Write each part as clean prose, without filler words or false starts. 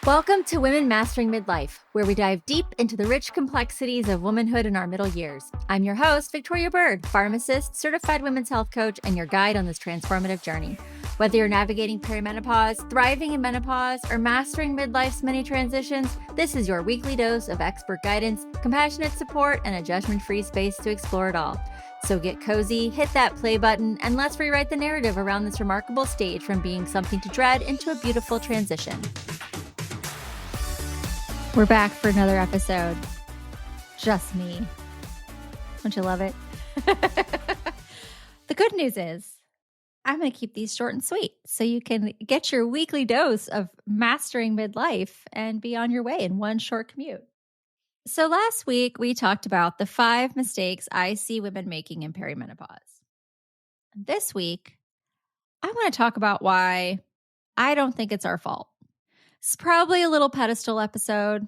Welcome to Women Mastering Midlife, where we dive deep into the rich complexities of womanhood in our middle years. I'm your host, Victoria Bird, pharmacist, certified women's health coach, and your guide on this transformative journey. Whether you're navigating perimenopause, thriving in menopause, or mastering midlife's many transitions, this is your weekly dose of expert guidance, compassionate support, and a judgment-free space to explore it all. So get cozy, hit that play button, and let's rewrite the narrative around this remarkable stage from being something to dread into a beautiful transition. We're back for another episode. Just me. Don't you love it? The good news is I'm going to keep these short and sweet so you can get your weekly dose of mastering midlife and be on your way in one short commute. So last week we talked about the 5 mistakes I see women making in perimenopause. This week, I want to talk about why I don't think it's our fault. It's probably a little pedestal episode.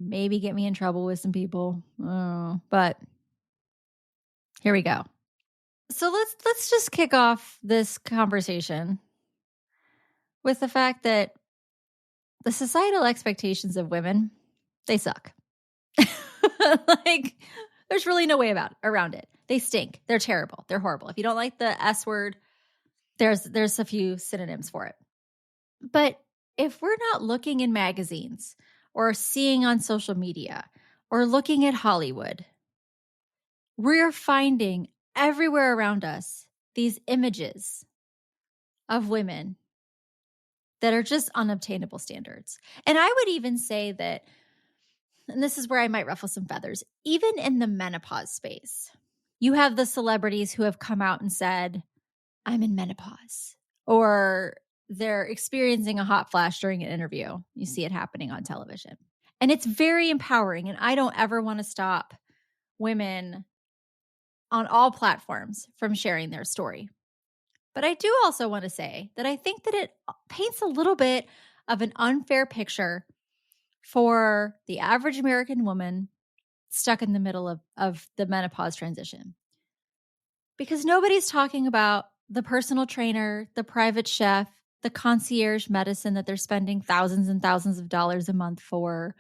Maybe get me in trouble with some people. But here we go. So let's just kick off this conversation with the fact that the societal expectations of women, they suck. Like, there's really no way around it. They stink. They're terrible. They're horrible. If you don't like the S word, there's a few synonyms for it. But if we're not looking in magazines or seeing on social media or looking at Hollywood, we're finding everywhere around us these images of women that are just unobtainable standards. And I would even say that, and this is where I might ruffle some feathers, even in the menopause space, you have the celebrities who have come out and said, I'm in menopause, or they're experiencing a hot flash during an interview. You see it happening on television. And it's very empowering. And I don't ever want to stop women on all platforms from sharing their story. But I do also want to say that I think that it paints a little bit of an unfair picture for the average American woman stuck in the middle of the menopause transition. Because nobody's talking about the personal trainer, the private chef, the concierge medicine that they're spending thousands and thousands of dollars a month for,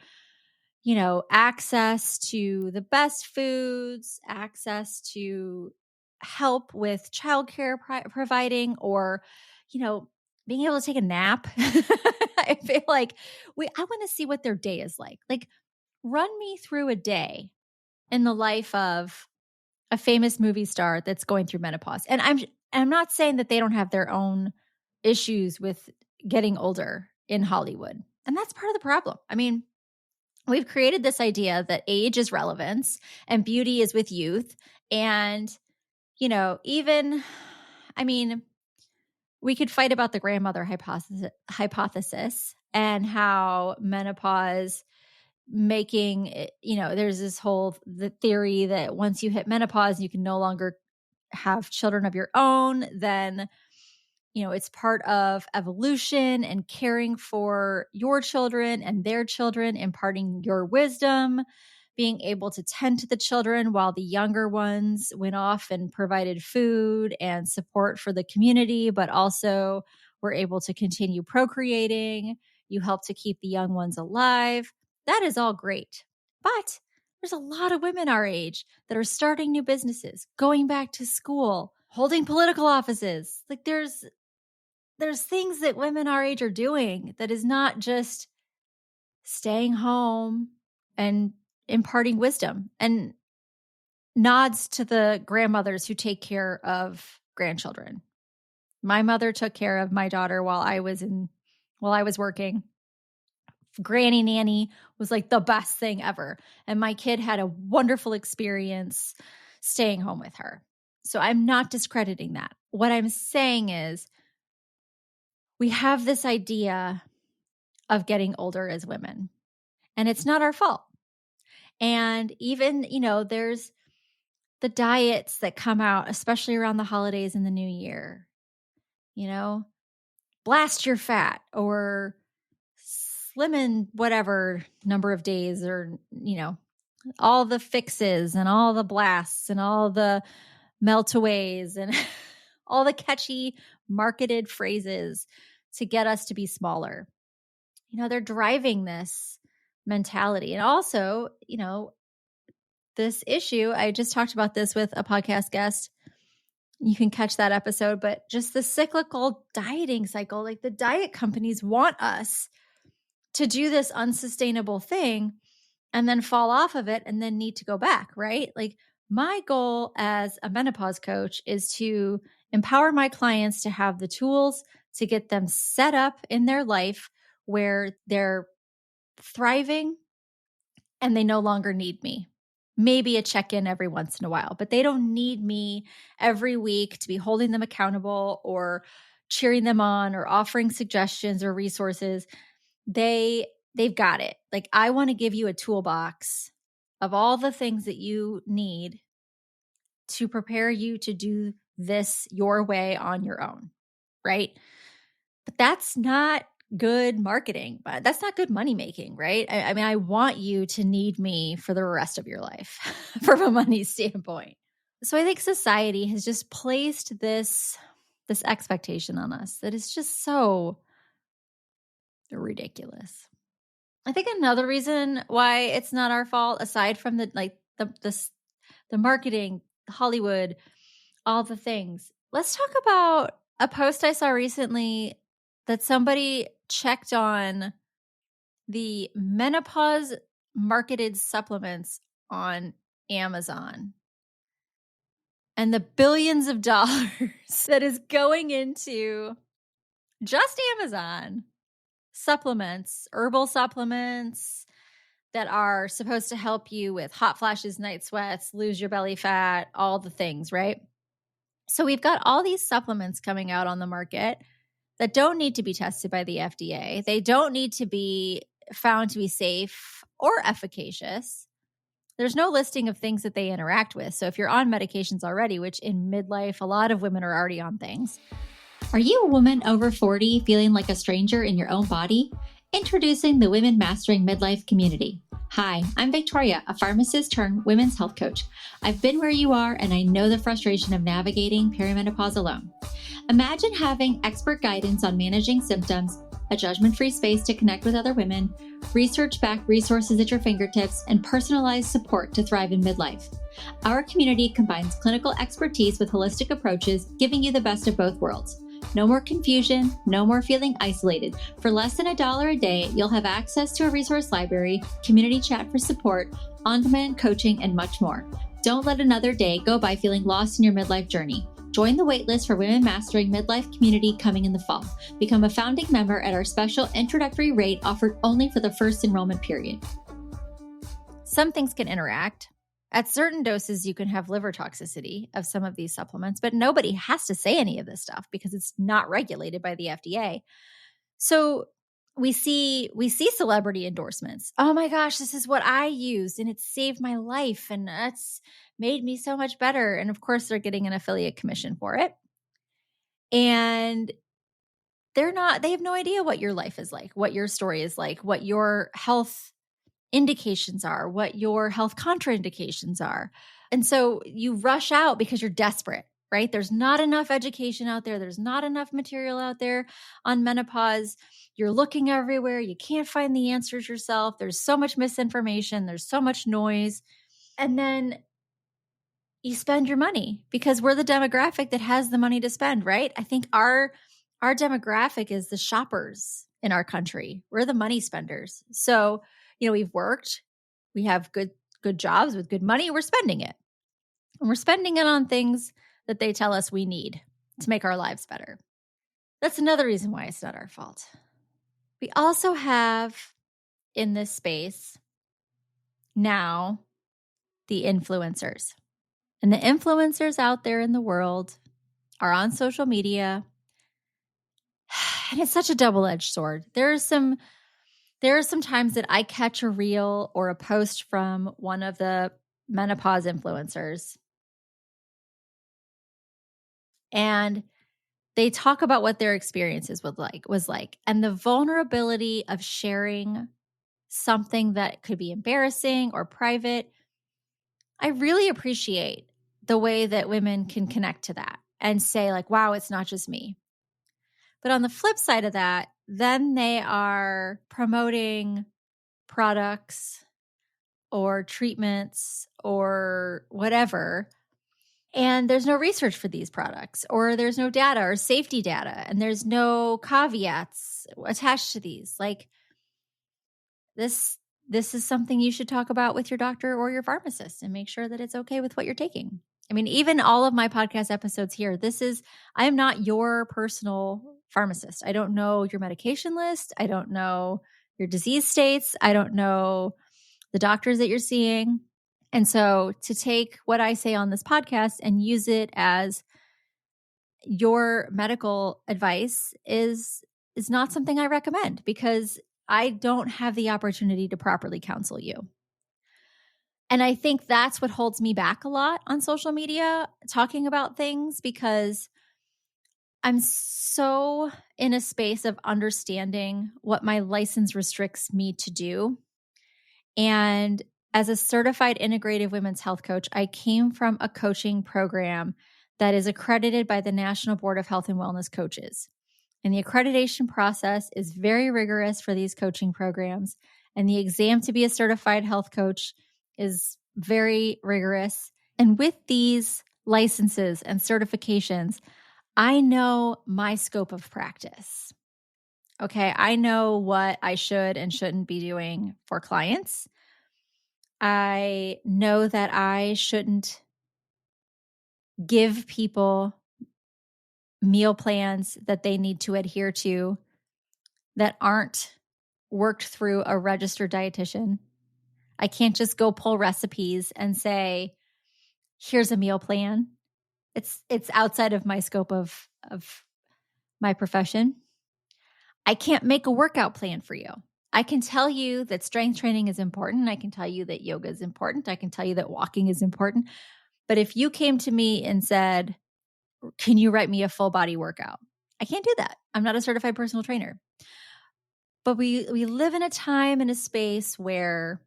access to the best foods, access to help with childcare providing, or, being able to take a nap. I feel like I want to see what their day is like. Like, run me through a day in the life of a famous movie star that's going through menopause. And I'm not saying that they don't have their own issues with getting older in Hollywood. And that's part of the problem. I mean, we've created this idea that age is relevance and beauty is with youth. And, we could fight about the grandmother hypothesis and how menopause making, there's this the theory that once you hit menopause, you can no longer have children of your own, then it's part of evolution and caring for your children and their children, imparting your wisdom, being able to tend to the children while the younger ones went off and provided food and support for the community, but also were able to continue procreating. You help to keep the young ones alive. That is all great. But there's a lot of women our age that are starting new businesses, going back to school, holding political offices. Like, there's things that women our age are doing that is not just staying home and imparting wisdom, and nods to the grandmothers who take care of grandchildren. My mother took care of my daughter while I was working. Granny nanny was like the best thing ever. And my kid had a wonderful experience staying home with her. So I'm not discrediting that. What I'm saying is, we have this idea of getting older as women, and it's not our fault. And even, there's the diets that come out, especially around the holidays and the new year, blast your fat or slim in whatever number of days, or, all the fixes and all the blasts and all the melt-aways and all the catchy marketed phrases to get us to be smaller. they're driving this mentality. And also, this issue, I just talked about this with a podcast guest. You can catch that episode, but just the cyclical dieting cycle, like the diet companies want us to do this unsustainable thing and then fall off of it and then need to go back, right? Like my goal as a menopause coach is to empower my clients to have the tools to get them set up in their life where they're thriving and they no longer need me. Maybe a check-in every once in a while, but they don't need me every week to be holding them accountable or cheering them on or offering suggestions or resources. They've got it. Like I want to give you a toolbox of all the things that you need to prepare you to do this your way on your own, right? But that's not good marketing, but that's not good money making, right? I mean, I want you to need me for the rest of your life from a money standpoint. So I think society has just placed this expectation on us that is just so ridiculous. I think another reason why it's not our fault, aside from the marketing, Hollywood, all the things. Let's talk about a post I saw recently that somebody checked on the menopause marketed supplements on Amazon and the billions of dollars that is going into just Amazon supplements, herbal supplements that are supposed to help you with hot flashes, night sweats, lose your belly fat, all the things, right? So we've got all these supplements coming out on the market that don't need to be tested by the FDA. They don't need to be found to be safe or efficacious. There's no listing of things that they interact with. So if you're on medications already, which in midlife, a lot of women are already on things. Are you a woman over 40 feeling like a stranger in your own body? Introducing the Women Mastering Midlife community. Hi, I'm Victoria, a pharmacist turned women's health coach. I've been where you are, and I know the frustration of navigating perimenopause alone. Imagine having expert guidance on managing symptoms, a judgment-free space to connect with other women, research-backed resources at your fingertips, and personalized support to thrive in midlife. Our community combines clinical expertise with holistic approaches, giving you the best of both worlds. No more confusion, no more feeling isolated. For less than $1 a day, you'll have access to a resource library, community chat for support, on-demand coaching, and much more. Don't let another day go by feeling lost in your midlife journey. Join the waitlist for Women Mastering Midlife community coming in the fall. Become a founding member at our special introductory rate offered only for the first enrollment period. Some things can interact. At certain doses, you can have liver toxicity of some of these supplements, but nobody has to say any of this stuff because it's not regulated by the FDA. So we see celebrity endorsements. Oh my gosh, this is what I used and it saved my life and it's made me so much better. And of course, they're getting an affiliate commission for it. And they have no idea what your life is like, what your story is like, what your health indications are, what your health contraindications are. And so you rush out because you're desperate, right? There's not enough education out there. There's not enough material out there on menopause. You're looking everywhere. You can't find the answers yourself. There's so much misinformation. There's so much noise. And then you spend your money because we're the demographic that has the money to spend, right? I think our demographic is the shoppers in our country. We're the money spenders. So we've worked, we have good jobs with good money, we're spending it. And we're spending it on things that they tell us we need to make our lives better. That's another reason why it's not our fault. We also have in this space now the influencers. And the influencers out there in the world are on social media. And it's such a double-edged sword. There are some times that I catch a reel or a post from one of the menopause influencers, and they talk about what their experiences was like, and the vulnerability of sharing something that could be embarrassing or private. I really appreciate the way that women can connect to that and say like, wow, it's not just me. But on the flip side of that, then they are promoting products or treatments or whatever. And there's no research for these products, or there's no data or safety data, and there's no caveats attached to these. Like this is something you should talk about with your doctor or your pharmacist and make sure that it's okay with what you're taking. I mean, even all of my podcast episodes here, I am not your personal pharmacist. I don't know your medication list. I don't know your disease states. I don't know the doctors that you're seeing. And so to take what I say on this podcast and use it as your medical advice is not something I recommend, because I don't have the opportunity to properly counsel you. And I think that's what holds me back a lot on social media, talking about things, because I'm so in a space of understanding what my license restricts me to do. And as a certified integrative women's health coach, I came from a coaching program that is accredited by the National Board of Health and Wellness Coaches. And the accreditation process is very rigorous for these coaching programs. And the exam to be a certified health coach is very rigorous. And with these licenses and certifications, I know my scope of practice. Okay, I know what I should and shouldn't be doing for clients. I know that I shouldn't give people meal plans that they need to adhere to that aren't worked through a registered dietitian. I can't just go pull recipes and say, here's a meal plan. It's outside of my scope of my profession. I can't make a workout plan for you. I can tell you that strength training is important. I can tell you that yoga is important. I can tell you that walking is important. But if you came to me and said, can you write me a full body workout? I can't do that. I'm not a certified personal trainer. But we live in a time and a space where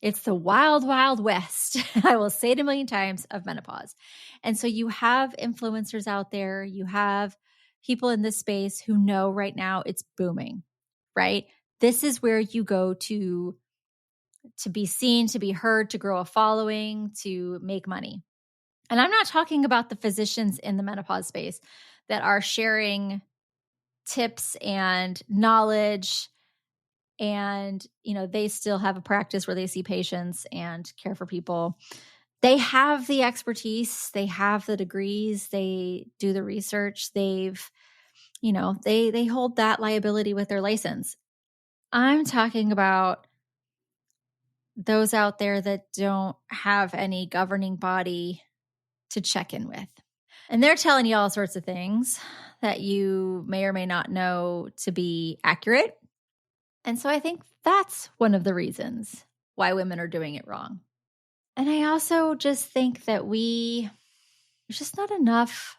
it's the wild, wild west. I will say it a million times, of menopause. And so you have influencers out there. You have people in this space who know right now it's booming, right? This is where you go to be seen, to be heard, to grow a following, to make money. And I'm not talking about the physicians in the menopause space that are sharing tips and knowledge, and they still have a practice where they see patients and care for people. They have the expertise, they have the degrees, they do the research, they hold that liability with their license. I'm talking about those out there that don't have any governing body to check in with. And they're telling you all sorts of things that you may or may not know to be accurate. And so I think that's one of the reasons why women are doing it wrong. And I also just think that there's just not enough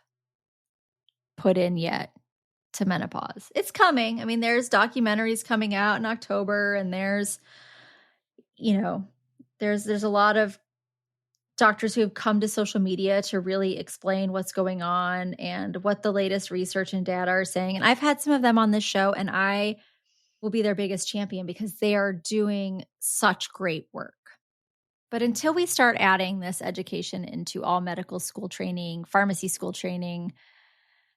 put in yet to menopause. It's coming. I mean, there's documentaries coming out in October, and there's a lot of doctors who have come to social media to really explain what's going on and what the latest research and data are saying. And I've had some of them on this show, and I will be their biggest champion because they are doing such great work. But until we start adding this education into all medical school training, pharmacy school training,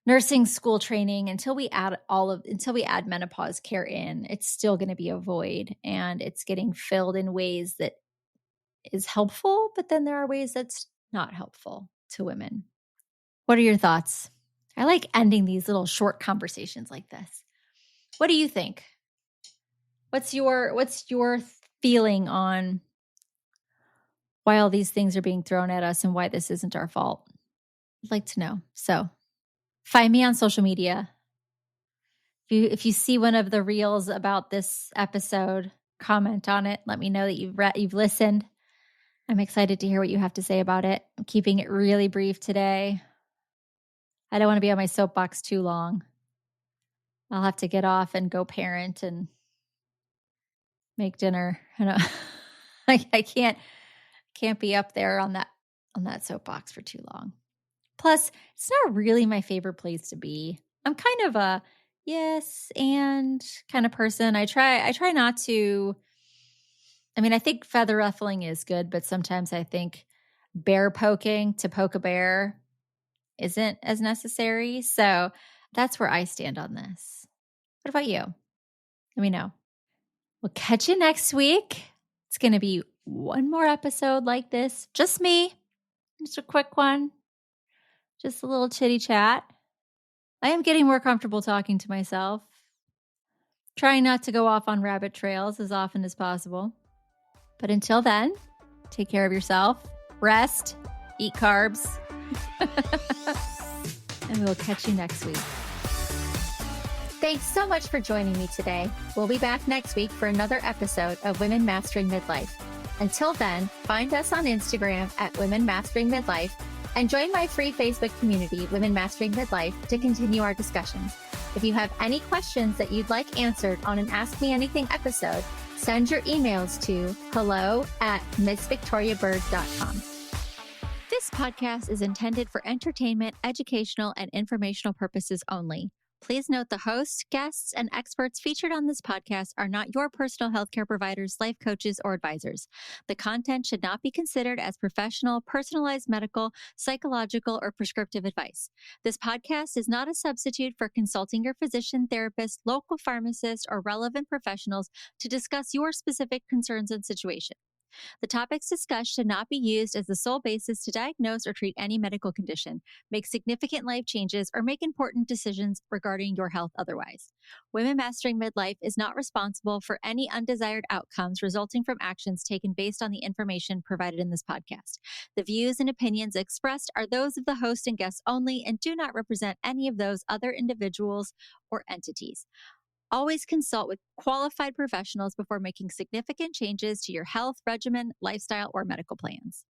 nursing school training, until we add menopause care in, it's still going to be a void, and it's getting filled in ways that is helpful, but then there are ways that's not helpful to women. What are your thoughts? I like ending these little short conversations like this. What do you think? What's your feeling on why all these things are being thrown at us and why this isn't our fault? I'd like to know. So find me on social media. If you see one of the reels about this episode, comment on it. Let me know that you've listened. I'm excited to hear what you have to say about it. I'm keeping it really brief today. I don't want to be on my soapbox too long. I'll have to get off and go parent and make dinner. I can't be up there on that soapbox for too long. Plus, it's not really my favorite place to be. I'm kind of a yes and kind of person. I try not to. I mean, I think feather ruffling is good, but sometimes I think bear poking to poke a bear isn't as necessary. So that's where I stand on this. What about you? Let me know. We'll catch you next week. It's going to be one more episode like this. Just me, just a quick one, just a little chitty chat. I am getting more comfortable talking to myself, trying not to go off on rabbit trails as often as possible. But until then, take care of yourself, rest, eat carbs, and we will catch you next week. Thanks so much for joining me today. We'll be back next week for another episode of Women Mastering Midlife. Until then, find us on Instagram at Women Mastering Midlife and join my free Facebook community, Women Mastering Midlife, to continue our discussions. If you have any questions that you'd like answered on an Ask Me Anything episode, send your emails to hello@missvictoriabird.com. This podcast is intended for entertainment, educational, and informational purposes only. Please note the hosts, guests, and experts featured on this podcast are not your personal healthcare providers, life coaches, or advisors. The content should not be considered as professional, personalized medical, psychological, or prescriptive advice. This podcast is not a substitute for consulting your physician, therapist, local pharmacist, or relevant professionals to discuss your specific concerns and situation. The topics discussed should not be used as the sole basis to diagnose or treat any medical condition, make significant life changes, or make important decisions regarding your health otherwise. Women Mastering Midlife is not responsible for any undesired outcomes resulting from actions taken based on the information provided in this podcast. The views and opinions expressed are those of the host and guests only and do not represent any of those other individuals or entities. Always consult with qualified professionals before making significant changes to your health regimen, lifestyle, or medical plans.